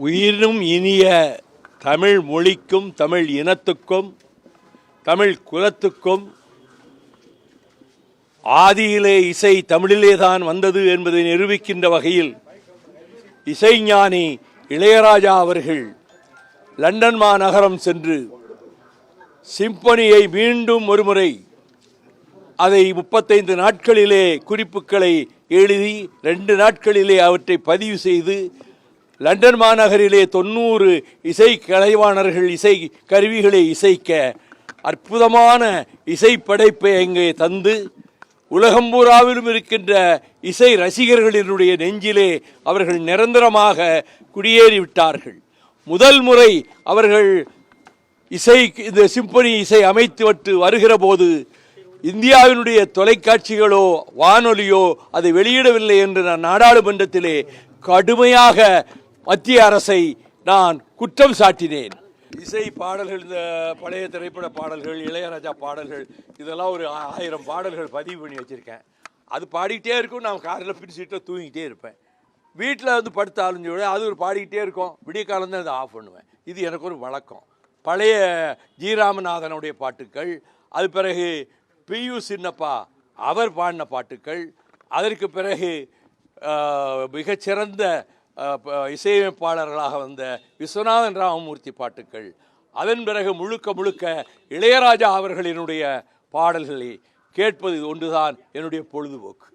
உயிரினும் இனிய தமிழ் மொழிக்கும் தமிழ் இனத்துக்கும் தமிழ் குலத்துக்கும் ஆதியிலே இசை தமிழிலே தான் வந்தது என்பதை நிரூபிக்கின்ற வகையில் இசைஞானி இளையராஜா அவர்கள் லண்டன் மாநகரம் சென்று சிம்பனியை மீண்டும் ஒருமுறை அதை 35 நாட்களிலே குறிப்புகளை எழுதி 2 நாட்களிலே அவற்றை பதிவு செய்து லண்டன் மாநகரிலே 90 இசை கலைவாணர்கள் இசை கருவிகளை இசைக்க அற்புதமான இசை படைப்பை அங்கே தந்து உலகம் பூராவிலும் இருக்கின்ற இசை ரசிகர்களினுடைய நெஞ்சிலே அவர்கள் நிரந்தரமாக குடியேறிவிட்டார்கள். முதல் முறை அவர்கள் இந்த சிம்பனி இசை அமைத்து வருகிற போது இந்தியாவினுடைய தொலைக்காட்சிகளோ வானொலியோ அதை வெளியிடவில்லை என்று நான் நாடாளுமன்றத்திலே கடுமையாக மத்திய அரசை நான் குற்றம் சாட்டினேன். இசை பாடல்கள், இந்த பழைய திரைப்பட பாடல்கள், இளையராஜா பாடல்கள், இதெல்லாம் ஒரு 1000 பாடல்கள் பதிவு பண்ணி வச்சுருக்கேன். அது பாடிக்கிட்டே இருக்கும். நான் காரில் பின் சீட்டில் தூங்கிக்கிட்டே இருப்பேன். வீட்டில் வந்து படுத்தாலும் கூட அது ஒரு பாடிக்கிட்டே இருக்கும். விடிய காலம் தான் அதை ஆஃப் பண்ணுவேன். இது எனக்கு ஒரு வழக்கம். பழைய ஜி ராமநாதனுடைய பாட்டுக்கள், அது பிறகு பியு சின்னப்பா அவர் பாடின பாட்டுக்கள், அதற்கு பிறகு மிகச்சிறந்த இசையமைப்பாளர்களாக வந்த விஸ்வநாதன் ராமமூர்த்தி பாட்டுக்கள், அதன் பிறகு முழுக்க இளையராஜா அவர்களினுடைய பாடல்களை கேட்பது ஒன்றுதான் என்னுடைய பொழுதுபோக்கு.